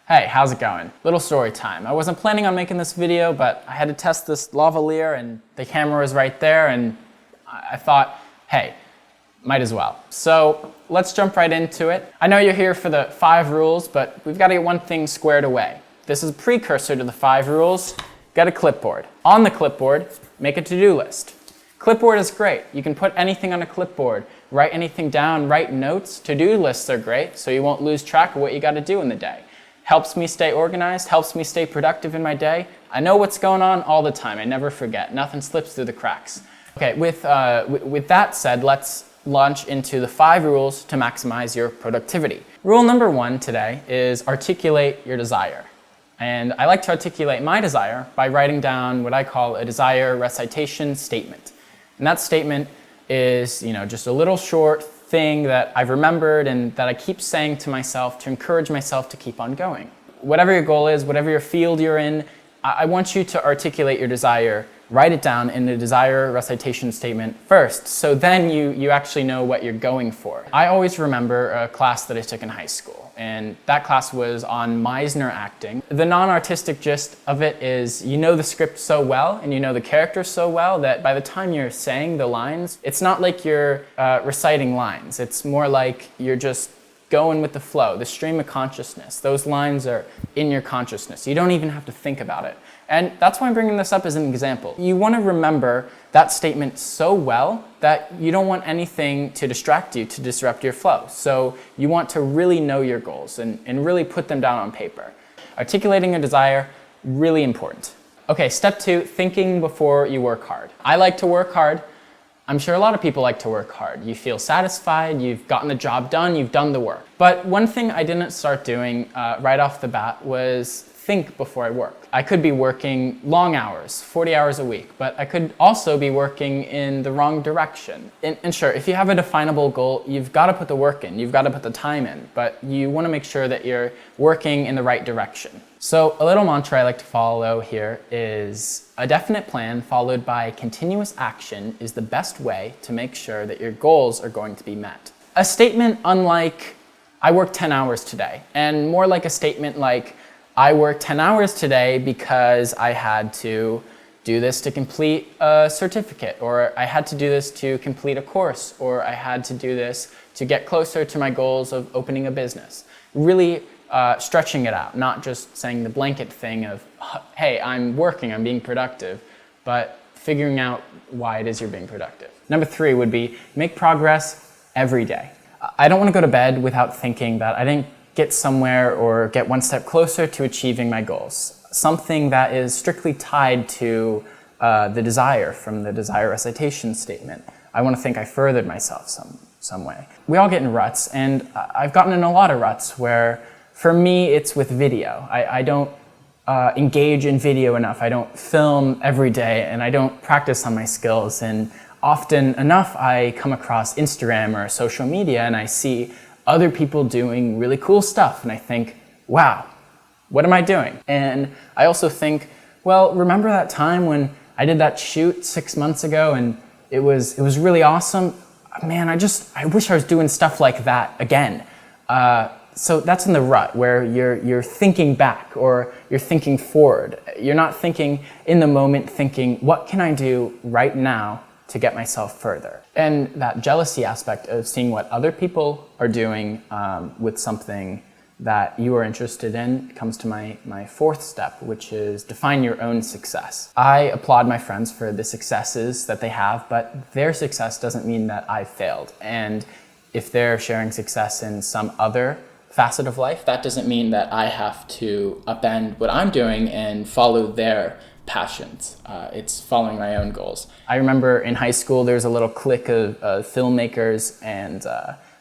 Hey, how's it going? Little story time. I wasn't planning on making this video, but I had to test this lavalier and the camera was right there and I thought, hey, might as well. So let's jump right into it. I know you're here for the 5 rules, but we've got to get one thing squared away. This is a precursor to the 5 rules. Get a clipboard. On the clipboard, make a to-do list. Clipboard is great. You can put anything on a clipboard, write anything down, write notes. To-do lists are great, so you won't lose track of what you got to do in the day. Helps me stay organized, helps me stay productive in my day. I know what's going on all the time. I never forget. Nothing slips through the cracks. Okay, with that said, let's launch into the 5 rules to maximize your productivity. Rule number 1 today is articulate your desire. And I like to articulate my desire by writing down what I call a desire recitation statement. And that statement is, just a little short thing that I've remembered and that I keep saying to myself to encourage myself to keep on going. Whatever your goal is, whatever your field you're in, I want you to articulate your desire, write it down in the desire recitation statement first, so then you actually know what you're going for. I always remember a class that I took in high school, and that class was on Meisner acting. The non-artistic gist of it is you know the script so well and you know the characters so well that by the time you're saying the lines, it's not like you're reciting lines. It's more like you're just going with the flow, the stream of consciousness. Those lines are in your consciousness. You don't even have to think about it. And that's why I'm bringing this up as an example. You want to remember that statement so well that you don't want anything to distract you, to disrupt your flow. So you want to really know your goals and really put them down on paper. Articulating a desire, really important. Okay, step 2, thinking before you work hard. I like to work hard. I'm sure a lot of people like to work hard. You feel satisfied, you've gotten the job done, you've done the work. But one thing I didn't start doing right off the bat was think before I work. I could be working long hours, 40 hours a week, but I could also be working in the wrong direction. And sure, if you have a definable goal, you've got to put the work in, you've got to put the time in, but you want to make sure that you're working in the right direction. So a little mantra I like to follow here is a definite plan followed by continuous action is the best way to make sure that your goals are going to be met. A statement unlike, I worked 10 hours today, and more like a statement like, I worked 10 hours today because I had to do this to complete a certificate, or I had to do this to complete a course, or I had to do this to get closer to my goals of opening a business. Really stretching it out, not just saying the blanket thing of, hey, I'm working, I'm being productive, but figuring out why it is you're being productive. Number 3 would be make progress every day. I don't want to go to bed without thinking that I didn't get somewhere or get one step closer to achieving my goals. Something that is strictly tied to the desire from the desire recitation statement. I want to think I furthered myself some way. We all get in ruts, and I've gotten in a lot of ruts where for me it's with video. I don't engage in video enough. I don't film every day and I don't practice on my skills, and often enough I come across Instagram or social media and I see other people doing really cool stuff, and I think, wow, what am I doing? And I also think, well, remember that time when I did that shoot 6 months ago and it was really awesome? Man, I wish I was doing stuff like that again. So that's in the rut where you're thinking back or you're thinking forward. You're not thinking in the moment, thinking, what can I do right now to get myself further? And that jealousy aspect of seeing what other people are doing with something that you are interested in comes to my 4th step, which is define your own success. I applaud my friends for the successes that they have, but their success doesn't mean that I failed. And if they're sharing success in some other facet of life, that doesn't mean that I have to upend what I'm doing and follow their passions. It's following my own goals. I remember in high school there was a little clique of filmmakers, and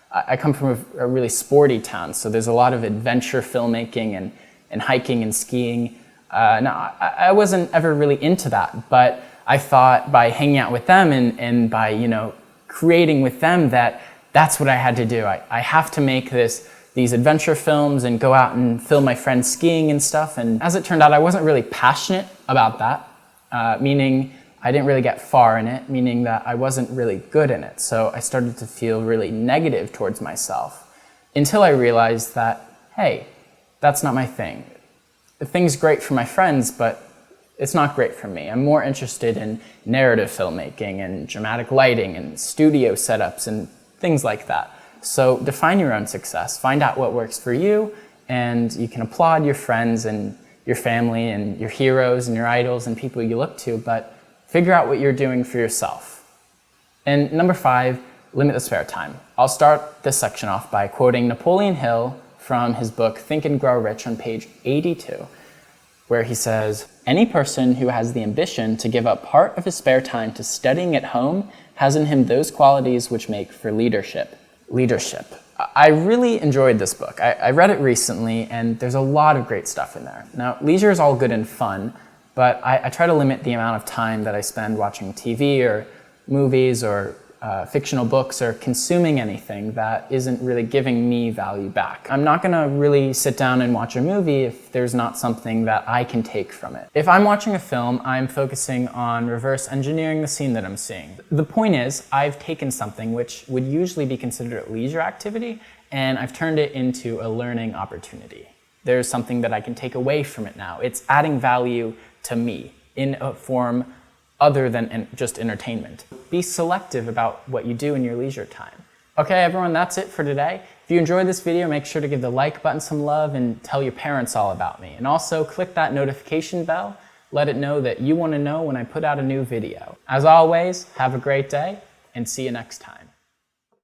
I come from a really sporty town, so there's a lot of adventure filmmaking and hiking and skiing. Now, I wasn't ever really into that, but I thought by hanging out with them and by creating with them that's what I had to do. I have to make these adventure films and go out and film my friends skiing and stuff. And as it turned out, I wasn't really passionate about that, meaning I didn't really get far in it, meaning that I wasn't really good in it. So I started to feel really negative towards myself until I realized that, hey, That's not my thing. The thing's great for my friends, but it's not great for me. I'm more interested in narrative filmmaking and dramatic lighting and studio setups and things like that. So define your own success, find out what works for you, and you can applaud your friends and your family and your heroes and your idols and people you look to, but figure out what you're doing for yourself. And number 5, limit the spare time. I'll start this section off by quoting Napoleon Hill from his book Think and Grow Rich on page 82, where he says, "Any person who has the ambition to give up part of his spare time to studying at home has in him those qualities which make for leadership." Leadership. I really enjoyed this book. I read it recently, and there's a lot of great stuff in there. Now, leisure is all good and fun, but I try to limit the amount of time that I spend watching TV or movies or fictional books or consuming anything that isn't really giving me value back. I'm not gonna really sit down and watch a movie if there's not something that I can take from it. If I'm watching a film, I'm focusing on reverse engineering the scene that I'm seeing. The point is, I've taken something which would usually be considered a leisure activity, and I've turned it into a learning opportunity. There's something that I can take away from it now. It's adding value to me in a form other than just entertainment. Be selective about what you do in your leisure time. Okay, everyone, that's it for today. If you enjoyed this video, make sure to give the like button some love and tell your parents all about me. And also click that notification bell. Let it know that you want to know when I put out a new video. As always, have a great day and see you next time.